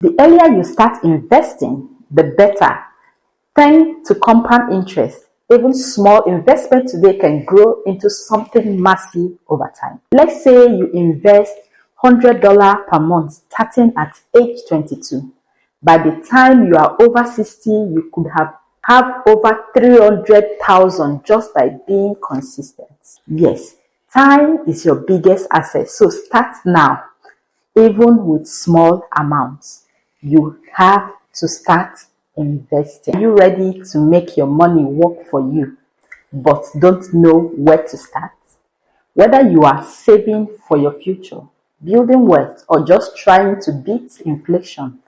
The earlier you start investing, the better. Thanks to compound interest, even small investment today can grow into something massive over time. Let's say you invest $100 per month starting at age 22. By the time you are over 60, you could have over 300,000 just by being consistent. Yes, time is your biggest asset, so start now. Even with small amounts, you have to start investing. Are you ready to make your money work for you, but don't know where to start? Whether you are saving for your future, building wealth, or just trying to beat inflation,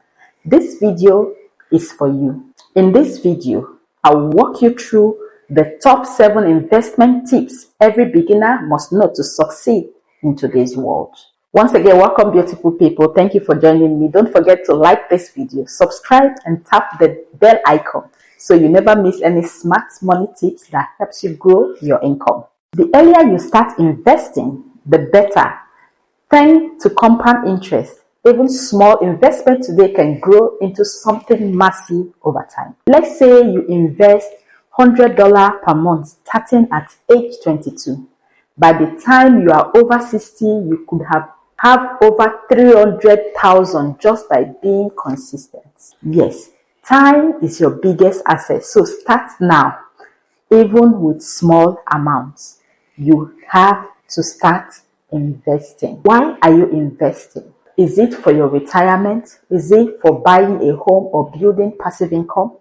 this video is for you. In this video, I'll walk you through the top 7 investment tips every beginner must know to succeed in today's world. Once again, welcome beautiful people. Thank you for joining me. Don't forget to like this video, subscribe, and tap the bell icon so you never miss any smart money tips that helps you grow your income. The earlier you start investing, the better. Thanks to compound interest, even small investment today can grow into something massive over time. Let's say you invest $100 per month starting at age 22. By the time you are over 60, you could have over 300,000 just by being consistent. Yes, time is your biggest asset, so start now. Even with small amounts, you have to start investing. Why are you investing? Is it for your retirement? Is it for buying a home or building passive income?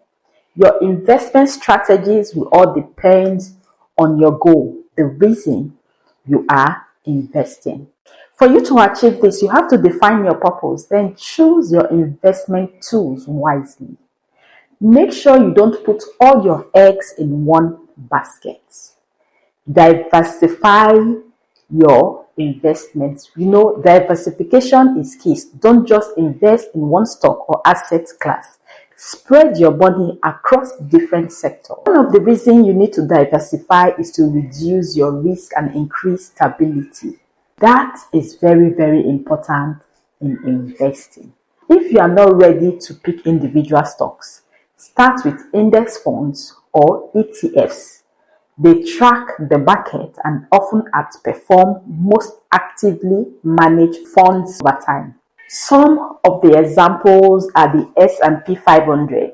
Your investment strategies will all depend on your goal, the reason you are investing. For you to achieve this, you have to define your purpose, then choose your investment tools wisely. Make sure you don't put all your eggs in one basket. Diversify your investments. Diversification is key. Don't just invest in one stock or asset class. Spread your money across different sectors. One of the reasons you need to diversify is to reduce your risk and increase stability. That is very, very important in investing. If you are not ready to pick individual stocks, start with index funds or ETFs. They track the market and often outperform most actively managed funds over time. Some of the examples are the S&P 500.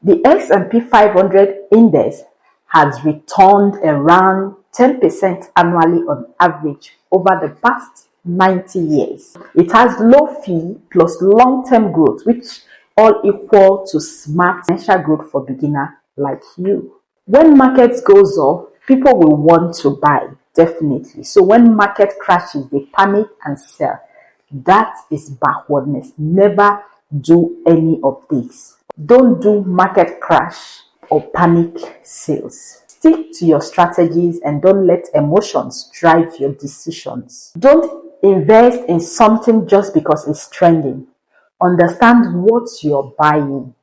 The S&P 500 index has returned around 10% annually on average over the past 90 years. It has low fee plus long-term growth, which all equal to smart financial growth for beginners like you. When markets goes up, people will want to buy, definitely. So when market crashes, they panic and sell. That is backwardness. Never do any of this. Don't do market crash or panic sales. Stick to your strategies and don't let emotions drive your decisions. Don't invest in something just because it's trending. Understand what you're buying.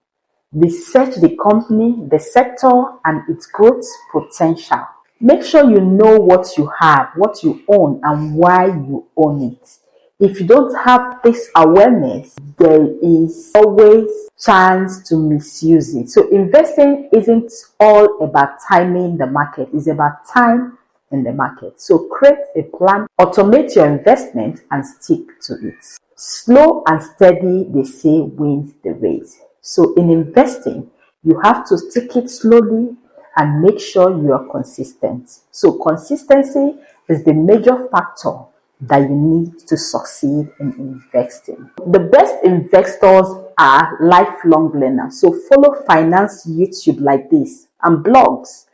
Research the company, the sector, and its growth potential. Make sure you know what you have, what you own, and why you own it. If you don't have this awareness, there is always chance to misuse it. So investing isn't all about timing the market, it's about time in the market. So create a plan, automate your investment, and stick to it. Slow and steady, they say, wins the race. So in investing, you have to take it slowly and make sure you are consistent. So consistency is the major factor that you need to succeed in investing. The best investors are lifelong learners. So follow finance YouTube like this and blogs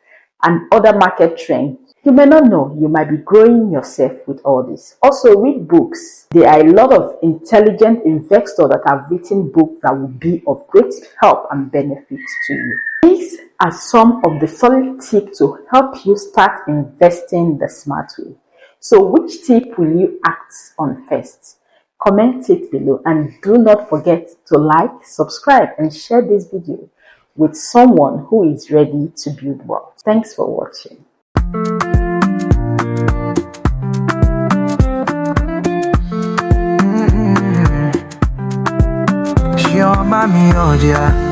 and other market trends. You may not know, you might be growing yourself with all this. Also read books. There are a lot of intelligent investors that have written books that will be of great help and benefit to you. These are some of the solid tips to help you start investing the smart way. So which tip will you act on first? Comment it below and do not forget to like, subscribe, and share this video with someone who is ready to build wealth. Thanks for watching. bá mi ọjà.